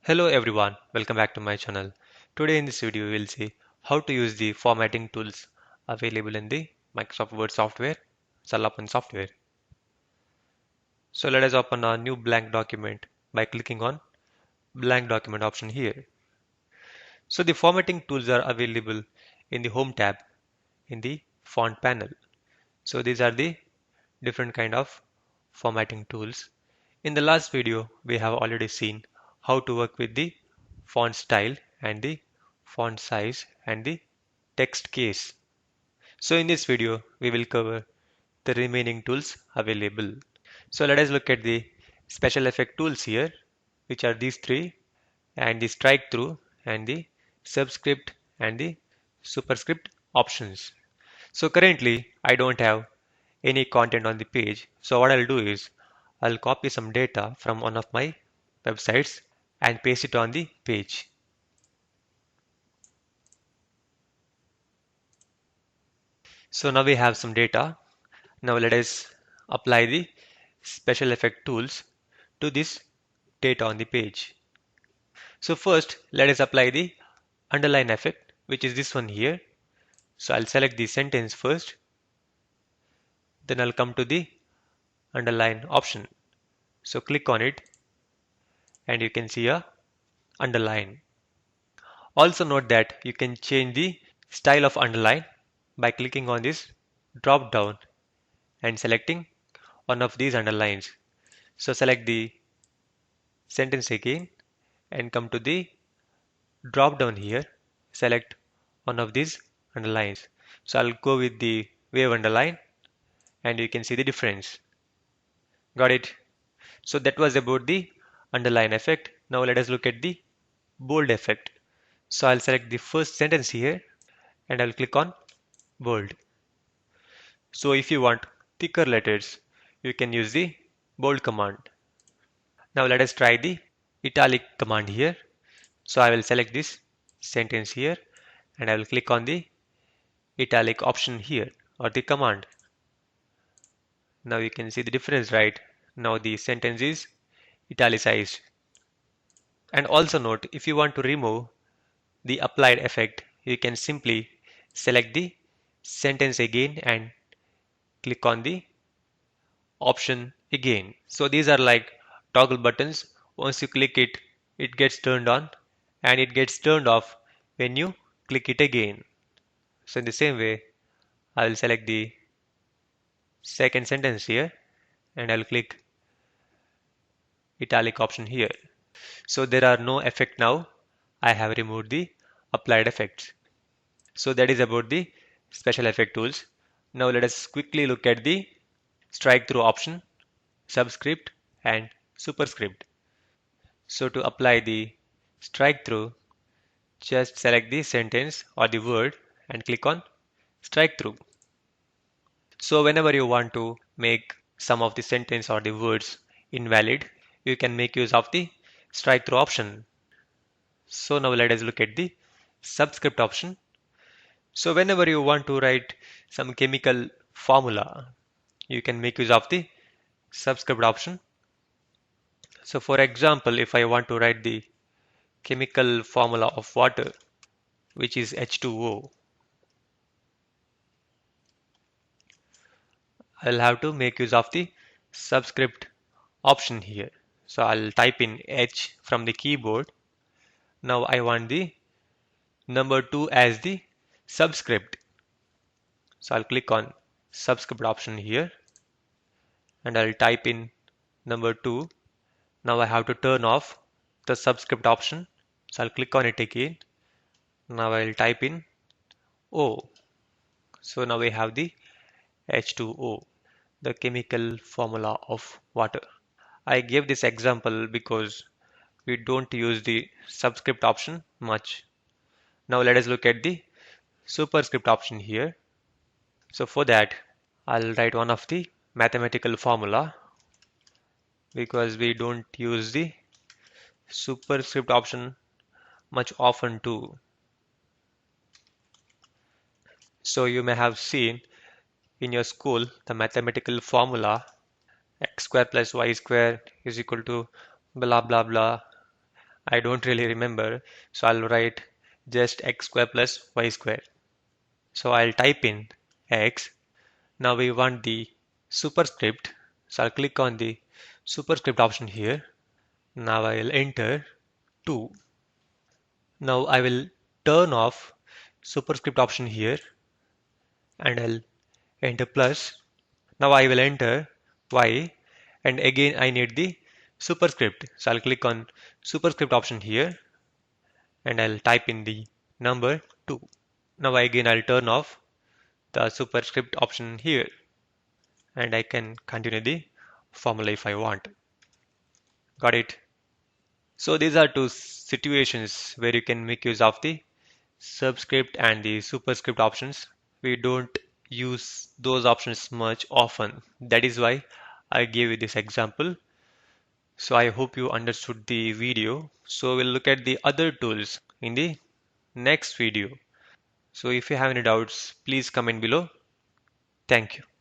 Hello everyone, welcome back to my channel. Today in this video we will see how to use the formatting tools available in the Microsoft Word software, Open software. So let us open a new blank document by clicking on blank document option here. So the formatting tools are available in the Home tab in the Font panel. So these are the different kind of formatting tools. In the last video we have already seen how to work with the font style and the font size and the text case. So in this video we will cover the remaining tools available. So let us look at the special effect tools here, which are these three, and the strike through and the subscript and the superscript options. So currently I don't have any content on the page. So what I'll do is I'll copy some data from one of my websites and paste it on the page. So now we have some data. Now let us apply the special effect tools to this data on the page. So first let us apply the underline effect, which is this one here. So I'll select the sentence first, then I'll come to the underline option. So click on it and you can see a underline. Also note that you can change the style of underline by clicking on this drop down and selecting one of these underlines. So select the sentence again and come to the drop down here, select one of these underlines. So I'll go with the wave underline and you can see the difference. Got it? So that was about the underline effect. Now let us look at the bold effect. So I'll select the first sentence here and I'll click on bold. So if you want thicker letters, you can use the bold command. Now let us try the italic command here. So I will select this sentence here and I will click on the italic option here or the command. Now you can see the difference, right? Now the sentence is italicized. And also note, if you want to remove the applied effect, you can simply select the sentence again and click on the option again. So these are like toggle buttons. Once you click it, it gets turned on and it gets turned off when you click it again. So in the same way, I will select the second sentence here and I'll click italic option here. So there are no effect now. I have removed the applied effects. So that is about the special effect tools. Now let us quickly look at the strike through option, subscript and superscript. So to apply the strike through, just select the sentence or the word and click on strike through. So whenever you want to make some of the sentence or the words invalid, you can make use of the strike through option. So now let us look at the subscript option. So whenever you want to write some chemical formula, you can make use of the subscript option. So for example, if I want to write the chemical formula of water, which is H2O, I'll have to make use of the subscript option here. So I'll type in H from the keyboard. Now I want the number 2 as the subscript. So I'll click on subscript option here and I'll type in number 2. Now I have to turn off the subscript option. So I'll click on it again. Now I'll type in O. So now we have the H2O, the chemical formula of water. I gave this example because we don't use the subscript option much. Now let us look at the superscript option here. So for that, I'll write one of the mathematical formula because we don't use the superscript option much often too. So you may have seen in your school the mathematical formula x square plus y square is equal to blah blah blah I don't really remember, so I'll write just x square plus y square. So I'll type in x. Now we want the superscript, so I'll click on the superscript option here. Now I'll enter 2. Now I will turn off superscript option here and I'll enter plus. Now I will enter y and again I need the superscript. So I'll click on superscript option here and I'll type in the number 2. Now again I'll turn off the superscript option here and I can continue the formula if I want. Got it? So these are two situations where you can make use of the subscript and the superscript options. We don't use those options much often. That is why I gave you this example. So I hope you understood the video. So we'll look at the other tools in the next video. So if you have any doubts, please comment below. Thank you.